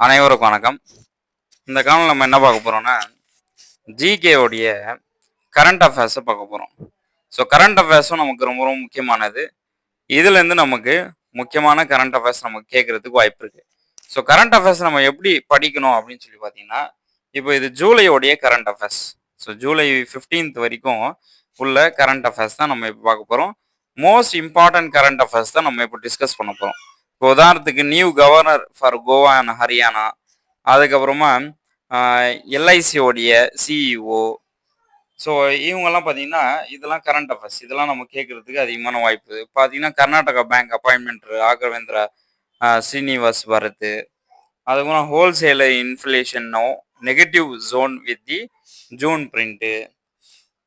அனைவருக்கும் வணக்கம். இந்த காலம் நம்ம என்ன பார்க்க போறோம்னா, ஜிகே உடைய கரண்ட் அஃபேர்ஸை பார்க்க போறோம். ஸோ கரண்ட் அஃபேர்ஸும் நமக்கு ரொம்ப ரொம்ப முக்கியமானது. இதுலேருந்து நமக்கு முக்கியமான கரண்ட் அஃபேர்ஸ் நமக்கு கேட்கறதுக்கு வாய்ப்பு இருக்கு. ஸோ கரண்ட் அஃபேர்ஸ் நம்ம எப்படி படிக்கணும் அப்படின்னு சொல்லி பார்த்தீங்கன்னா, இப்போ இது ஜூலையோடைய current affairs. So July 15th வரைக்கும் உள்ள கரண்ட் அஃபேர்ஸ் தான் நம்ம இப்போ பார்க்க போகிறோம். மோஸ்ட் இம்பார்ட்டன்ட் கரண்ட் அஃபேர்ஸ் தான் நம்ம இப்போ டிஸ்கஸ் பண்ண போகிறோம். இப்போ உதாரணத்துக்கு new governor for Goa and Haryana, அதுக்கப்புறமா எல்ஐசியோடைய சிஇஓ. ஸோ இவங்கெல்லாம் பார்த்தீங்கன்னா இதெல்லாம் கரண்ட் அஃபேர்ஸ். இதெல்லாம் நம்ம கேட்கறதுக்கு அதிகமான வாய்ப்பு. பார்த்தீங்கன்னா கர்நாடகா பேங்க் அப்பாயின்மெண்ட் ராகவேந்திரா ஸ்ரீனிவாஸ் பரத். அதுக்கப்புறம் wholesaler inflation no negative zone with the June print.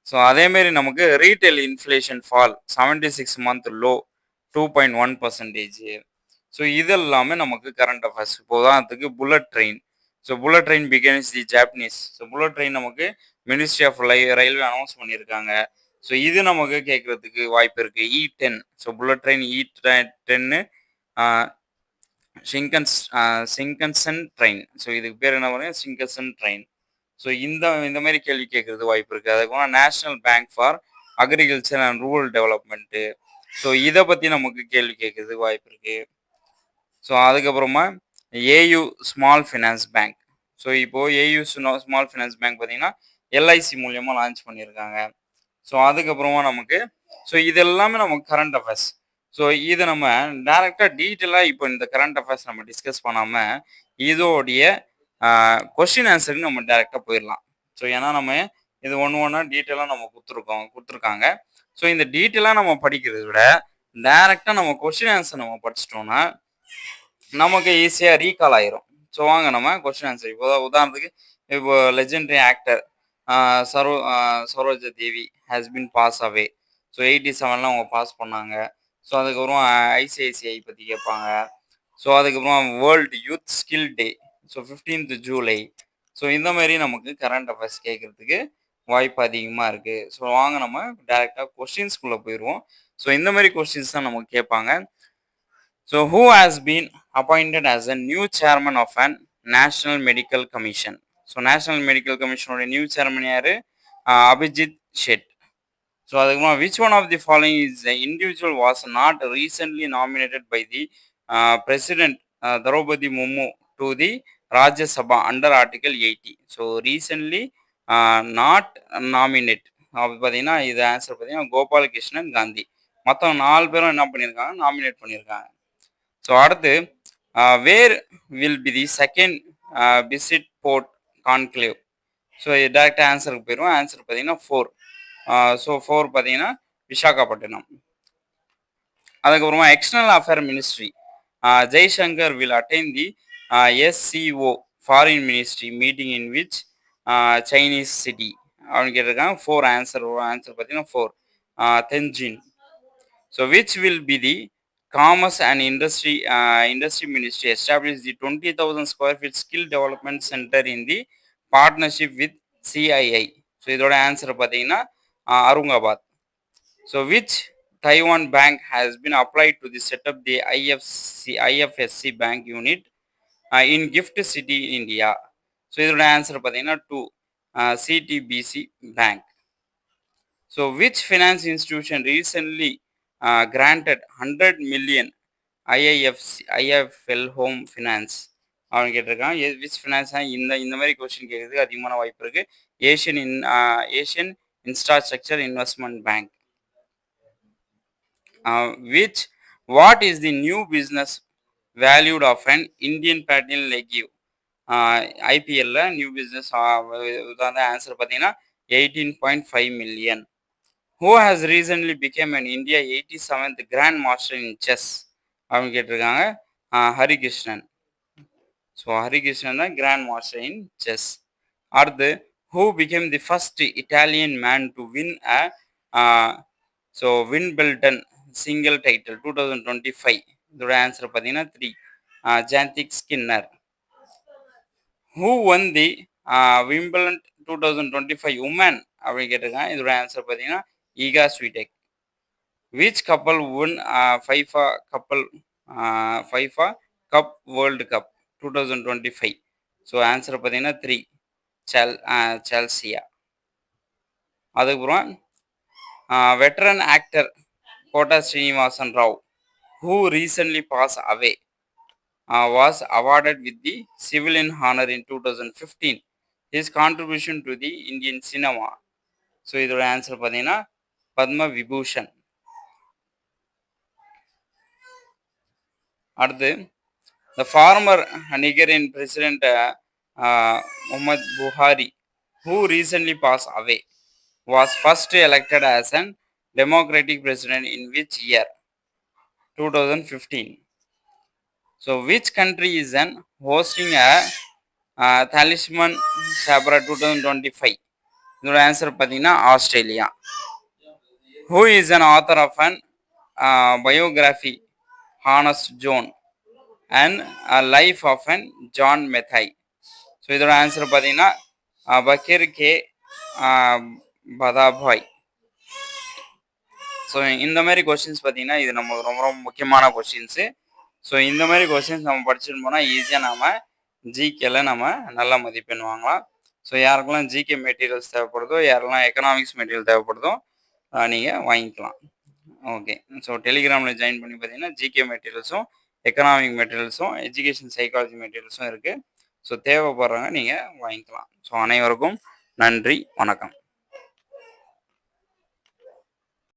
So அதேமாரி நமக்கு retail inflation fall 76 month low 2.1%. So இதெல்லாமே நமக்கு கரண்ட் அஃபேர்ஸ். இப்போ உதாரணத்துக்கு bullet train. So bullet train begins the Japanese. So bullet train நமக்கு ministry of railway announce பண்ணியிருக்காங்க. So இது நமக்கு கேட்கறதுக்கு வாய்ப்பு இருக்குது. E10. So bullet train E10 Shinkansen train. So இதுக்கு பேர் என்ன பண்ணுங்க, சிங்கன்சன் ட்ரெயின். ஸோ இந்த மாதிரி கேள்வி கேட்கறது வாய்ப்பு இருக்குது. அதுக்கப்புறம் national bank for agriculture and rural development. So இதை பற்றி நமக்கு கேள்வி கேட்கறதுக்கு வாய்ப்பு இருக்குது. ஸோ அதுக்கப்புறமா AU small finance bank. So இப்போது ஏயு ஸ்மால் ஃபினான்ஸ் பேங்க் பார்த்தீங்கன்னா எல்ஐசி மூலியமாக லான்ச் பண்ணியிருக்காங்க. ஸோ அதுக்கப்புறமா நமக்கு இது எல்லாமே நமக்கு கரண்ட் அஃபேர்ஸ். ஸோ இதை நம்ம டைரெக்டாக டீட்டெயிலாக இப்போ இந்த கரண்ட் அஃபேர்ஸ் நம்ம டிஸ்கஸ் பண்ணாமல் இதோடைய கொஸ்டின் ஆன்சருக்கு நம்ம டைரெக்டாக போயிடலாம். ஸோ ஏன்னா நம்ம இது ஒன்றா டீட்டெயிலாக நம்ம கொடுத்துருக்காங்க. ஸோ இந்த டீட்டெயிலாக நம்ம படிக்கிறத விட டைரெக்டாக நம்ம கொஸ்டின் ஆன்சர் நம்ம படிச்சிட்டோம்னா நமக்கு ஈஸியாக ரீகால் ஆயிரும். ஸோ வாங்க நம்ம கொஸ்டின் ஆன்சர். இப்போ உதாரணத்துக்கு இப்போ legendary actor Saroja Devi has been pass away. So 87ல் அவங்க பாஸ் பண்ணாங்க. ஸோ அதுக்கப்புறம் ஐசிஐசிஐ பற்றி கேட்பாங்க. ஸோ அதுக்கப்புறம் world youth skill day. So 15th July. So இந்த மாதிரி நமக்கு கரண்ட் அஃபேர்ஸ் கேட்கறதுக்கு வாய்ப்பு அதிகமாக இருக்குது. ஸோ வாங்க நம்ம டைரெக்டாக கொஸ்டின்ஸ்குள்ளே போயிடுவோம். ஸோ இந்த மாதிரி கொஸ்டின்ஸ் தான் நமக்கு கேட்பாங்க. So who has been appointed as a new chairman of an National Medical Commission? So National Medical Commission oda new chairman yaru? Abhijit Shet. So adukuma which one of the following is the individual was not recently nominated by the President Draupadi Murmu to the Rajya Sabha under Article 80? So recently not nominate. அப்படி பார்த்தீங்கன்னா இது answer பார்த்தீங்கன்னா கோபாலகிருஷ்ணன் காந்தி. மற்ற 4 பேரும் என்ன பண்ணியிருக்காங்க, nominate பண்ணியிருக்காங்க. So அடுத்து where will be the second BIMSTEC port conclave. So இது டேரக்டாக ஆன்சருக்கு போயிடும். ஆன்சர் பார்த்தீங்கன்னா 4. ஸோ 4 பார்த்தீங்கன்னா விசாகப்பட்டினம். அதுக்கப்புறமா external affair ministry Jaishankar will attain the SCO foreign ministry meeting in which Chinese city அப்படின்னு கேட்டிருக்காங்க. 4 ஆன்சர் பார்த்தீங்கன்னா 4 Tianjin. So which will be the Commerce and Industry Ministry established the 20,000 square feet skill development center in the partnership with CII. So இதோட answer பார்த்தீங்கன்னா அருங்காபாத். So which Taiwan bank has been applied to the set up the IFSC bank unit in Gift City, India? So இதோட answer பார்த்தீங்கன்னா 2 CTBC bank. So which finance institution recently granted 100 million IIFL home finance அப்படின்னு கேட்டிருக்காங்க. Which finance இந்த மாதிரி question கேட்கறதுக்கு அதிகமான வாய்ப்பு இருக்குது. Asian infrastructure investment bank. What is the new business valued of an Indian battle league? ஐபிஎல்ல நியூ பிஸ்னஸ் உதாரண ஆன்சர் பார்த்தீங்கன்னா 18.5 million. Who has recently become an India 87th Grand Master in Chess? அப்படின்னு கேட்டிருக்காங்க. Harikrishnan. So Harikrishnan தான் grand master in chess. அடுத்து who became the first Italian man to win a Wimbledon single title 2025? இதோட answer பார்த்தீங்கன்னா 3 ஜான்திக் Skinner. Who won the Wimbledon 2025 women அப்படின்னு கேட்டிருக்காங்க. இதோட answer பார்த்தீங்கன்னா Iga Swiatek. Which couple won FIFA Cup World Cup 2025. So answer பார்த்தீங்கன்னா 3 Chelsea. அதுக்கப்புறம் veteran actor Kota Srinivasan Rao, who recently passed away, was awarded with the civilian honor in 2015. His contribution to the Indian cinema. So இதோட answer பார்த்தீங்கன்னா பத்ம விபூஷன். அடுத்து the former Nigerian president Muhammad Buhari, who recently passed away, was first elected as an democratic president in which year? 2015. So which country is an hosting a Talisman Sabra 2025? இதோட answer பார்த்தீங்கன்னா Australia. Who is an author of an biography Hannes John and a life of an John Mathai? So இதோட answer பார்த்தீங்கன்னா Pakkir K பதாபாய். So இந்த மாதிரி questions பார்த்தீங்கன்னா இது நமக்கு ரொம்ப ரொம்ப முக்கியமான கொஸ்டின்ஸு. ஸோ இந்த மாதிரி கொஸ்டின்ஸ் நம்ம படிச்சுட்டு போனால் ஈஸியாக நம்ம ஜிகேல நம்ம நல்ல மதிப்பெண் வாங்கலாம். ஸோ யாருக்கெல்லாம் ஜிகே மெட்டீரியல்ஸ் தேவைப்படுதோ, யாரெல்லாம் எக்கனாமிக்ஸ் மெட்டீரியல் தேவைப்படுதோ நீங்கள் வாங்கிக்கலாம். ஓகே. ஸோ டெலிகிராமில் ஜாயின் பண்ணி பார்த்தீங்கன்னா ஜிகே மெட்டீரியல்ஸும் எக்கனாமிக் மெட்டீரியல்ஸும் எஜுகேஷன் சைக்காலஜி மெட்டீரியல்ஸும் இருக்குது. ஸோ தேவைப்படுறவங்க நீங்கள் வாங்கிக்கலாம். ஸோ அனைவருக்கும் நன்றி, வணக்கம்.